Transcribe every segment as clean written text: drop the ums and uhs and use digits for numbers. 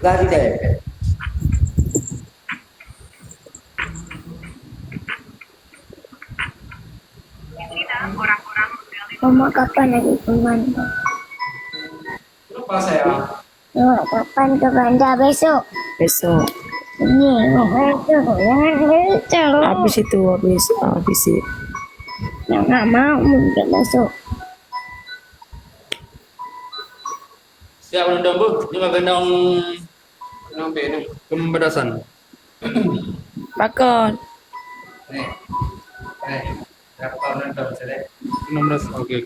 Gaji deh. Mama kapan lagi ke Banda? Lupa saya. Mama kapan ke Banda besok? Besok. Ini besok, jangan besok. Habis itu habis itu. Nggak mau mungkin besok. Siap menundang bu, cuma gendong sampai ini pemberasan. Pakon. Nih, berapa menundang saya? 16. Oke.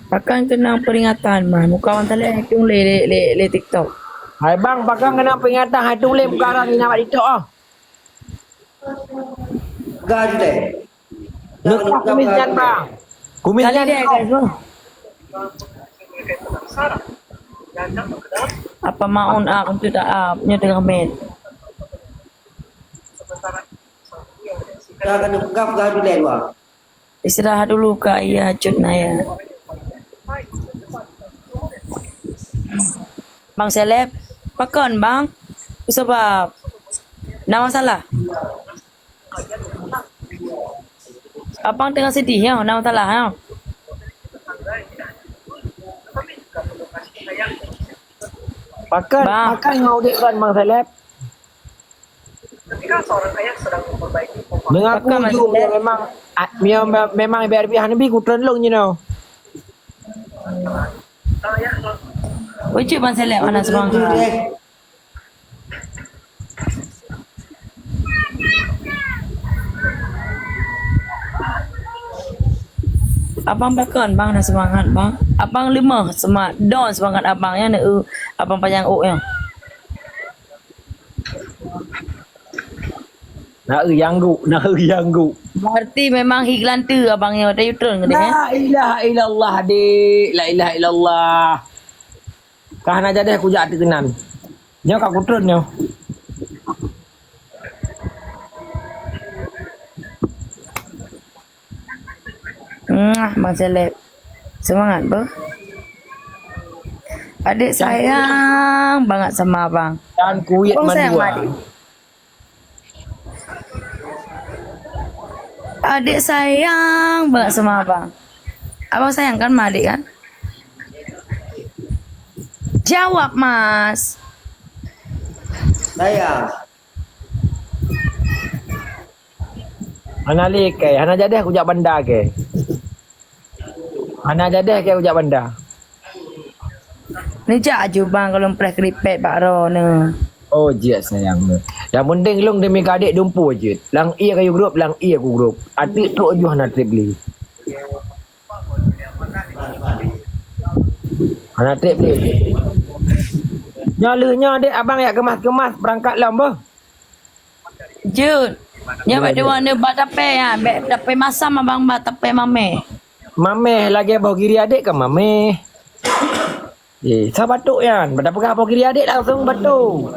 Pakon kenang peringatan mah. Muka orang tadi yung le TikTok. Hai bang, bakang kena peringatan hai tu lem sekarang ni nak itu ah. Gaji deh. Nak kumisnya bang. Kumisnya Kali dia guys bang. Apa maun untuk tak punya tengah med. Kita akan ungkap gaji deh bang. Istirahat dulu kak iya cut naya. Bang Seleb, pakon bang. Sebab nak masalah. Abang tengah sedih ya, nak masalah ya. Pakan, Bang. pakan ngau dek kan bang Seleb. Ketika seorang ayah sedang memperbaiki pokok Dengan aku Pakan, Mas juga Seleb. memang biar biar nabi ku tolong you know. ayah, Wajib bang Seleb mana sebang. Abang pakon bang nak semangat bang. Abang 5 semangat. Don semangat abangnya nak abang panjang ya. Nak yang gu. Berarti memang iklan tu abangnya ada U-turn ke dia? La ilaha illallah dek, la ilaha illallah. Kahana jadi aku jak terkenan. Nyo kak kutron nyo. Bang Seleb. Semangat bang. Adik sayang banget sama abang. Dan kuit Abang sayang mandua. adik. Adik sayang banget sama abang. Abang sayang kan sama adik kan? Jawab mas. Saya. Hana leke, hana jadi aku jak benda ke. Hana jadi ke aku jak benda. Ni jak je bang kalau press keripet Pak Ro ni. Oh je sayang. Yang penting long demi adik dumpu je. Lang ia kayu grup, lang ia aku grup. Adik tu aja hana trip beli. Hana trip beli. Nyalanya adik abang ya kemas-kemas berangkat lah mbah. Jut. Ya mak dia warna bat tape ya, bat tape masam abang bat tape mame. Mameh lagi abah kiri adik ke mameh. Saya batuk kan. Pada pegang abah kiri adik langsung batuk.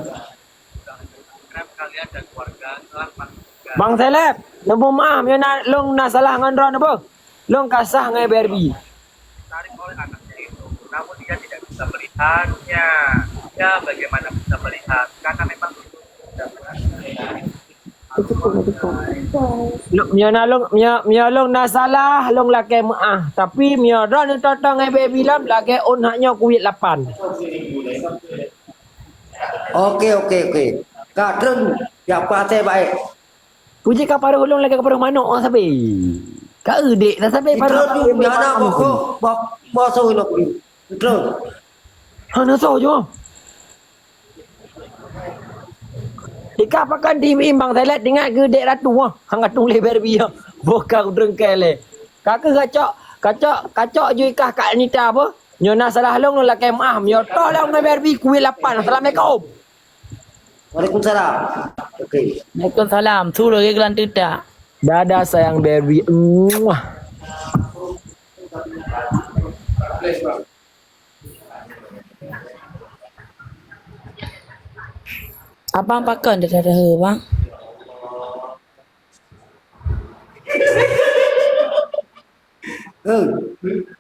kalian dan keluarga telah melakukan Bang Seleb, nombor maaf ya nak long nak salah ngan ron apa? Long kasah ngai BRB. ditarik oleh anaknya itu, namun dia tidak bisa melihatnya. Ya, bagaimana bisa melihat? Karena memang itu tidak benar. Mia long nak salah long laki maaf. Tapi mia ron itu tong ngai BRB lam laki on haknya kuit 8. Oke. Kak Trun, siapa saya baik? Puji kaparuh long lagi kaparuh manok orang sabi. Ka edek dah sabi Trun paruh. tu dia nak bosok nak pergi. Trun. Hana so jo. Ika pakan tim imbang Thailand dengar ke dek ratu ah. Hang atung le berbi ah. Boka udreng kele. Kakak kacok je ikah kak Anita apa? Nyona salah long lo lakai maaf. Nyo to long na berbi kuih 8. Assalamualaikum. Waalaikumsalam. Oke. Waalaikumsalam. Suruh ke kelan tidak. Dadah sayang berbi. Abang pakon dia dah bang.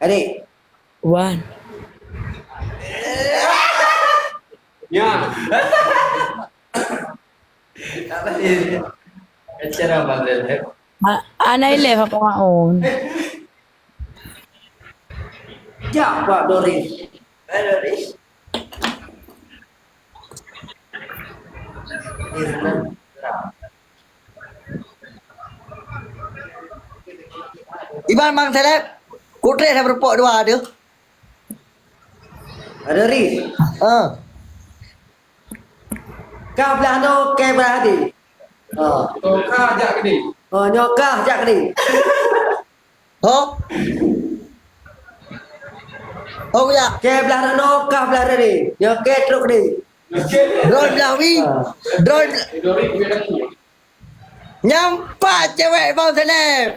Adik. Wan. Anai le apa maun? Ya, Pak Dori. Iban bang seleb. Kutre dah berpok dua ada. Dori. Kau belah tu, kau belah di. Nyokah jak ni. Oh. Oh ya. Kau belah no, kau belah ni. Nyokah teruk ni. Drone lawi. Drone. Nyampak cewek bang seleb.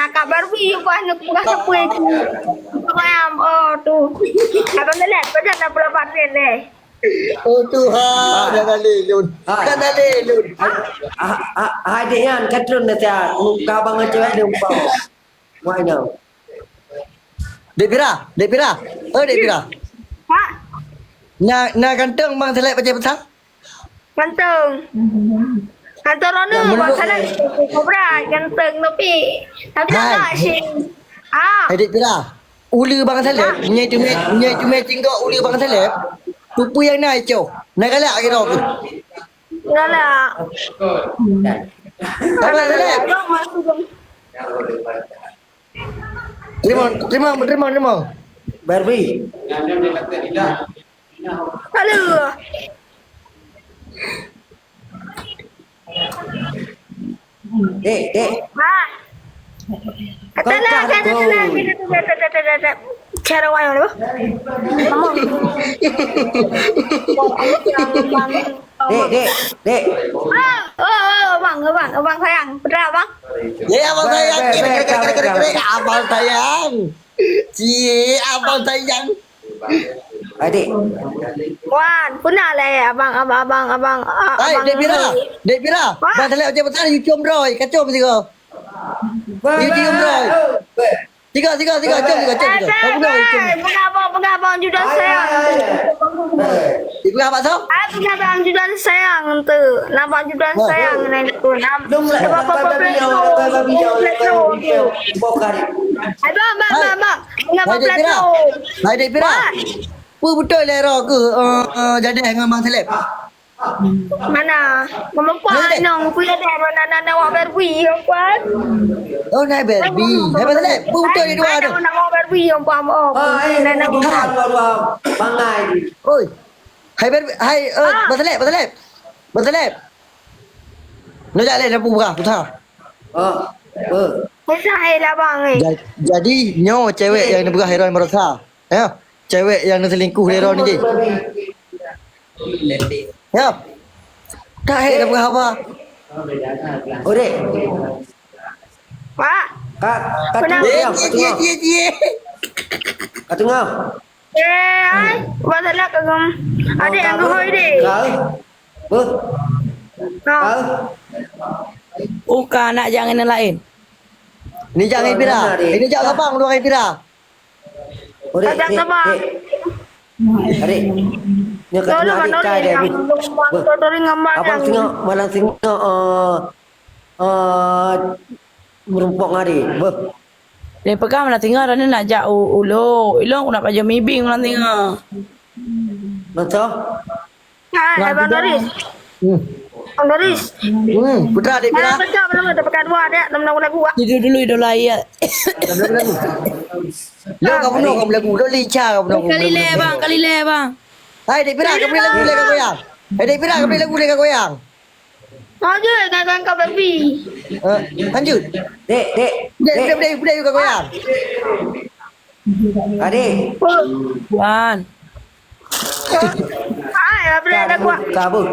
Kabar bi upah nak buka sepui tu. Pengam tu. Abang lelet pada nak berapa deh. Oh Tuhan, jangan lelun. Jangan lelun. Adik yang katrun nasihat. Muka abang cewek dia umpau. Mana? Dek Pira, Dek Pira. Oh Dek Pira. Pak, Nak ganteng bang seleb macam besar? ganteng. Ganteng rono bang salah. Kobra ganteng tapi tak sih. Hai Dek Pira. Ula bang seleb, nyai cuma tinggal ula bang seleb. Pupu yang naik jauh. Naik galak kira tu. Galak. Abang seleb. Terima. Barbie. Halo. Dek. Pak. Katalah cara wayo lu. Dek. Abang sayang, bener abang? Ya abang sayang. Kira abang sayang. Cie abang sayang. Adik. Wan, punah lah abang. Hai Dek Pira. Bang seleb macam besar you cium roy. Kacau mesti kau. You cium roy. Tiga. Cium. Pengabang juga sayang. Ibu apa tau? Pengabang juga sayang tu. Nampak juga sayang nenek tu. Nampak Abang. Pengabang plato. Hai Dek Pira. Pu betul lera ke jadi dengan bang seleb? Mana? Mempunyai nong punya darah nana awak berbi kuat. Oh naik baby. Hai bang seleb. Pu betul dia dua tu. Nana awak berbi yang pam oh. Nana Bangai. Oi. Hai baby. Hai bang seleb. Nak jalan dah buka putar. Saya lah bang. Jadi nyo cewek yang nak buka heroin merasa. Ya. Cewek yang nak selingkuh heroin ni. Ya. Tak dah buka apa. Oh dek. Pak. Kak tengah. Kak tengah. Masalah kagum. Ada yang kau deh. Uka nak jangan yang lain. Ni jangan Pira. Ini jangan abang dua kali Pira. Oh dek. Adik. Ni kat tengah adik cai dia. Abang tengok merumpok adik. Dia pegang mana tengah dan nak jauh ulo. Ilong nak pajak mibing mana tengah. Betul? Hai, Abang Doris. Abang Doris. Putra adik Pira. Betul belum ada pekan dua ada 6 lagu. Tidur dulu idola ayat. Lo kau penuh kau lagu. Lo lincah kau penuh. Kali le bang. Hai Dek Pira kau beli lagu le kau goyang. Hai Dek Pira kau beli lagu le kau goyang. Aje kan kau baby. Lanjut. Dek. Budak kau goyang. Adik. Wan. Hai, apa ada gua? Kabur.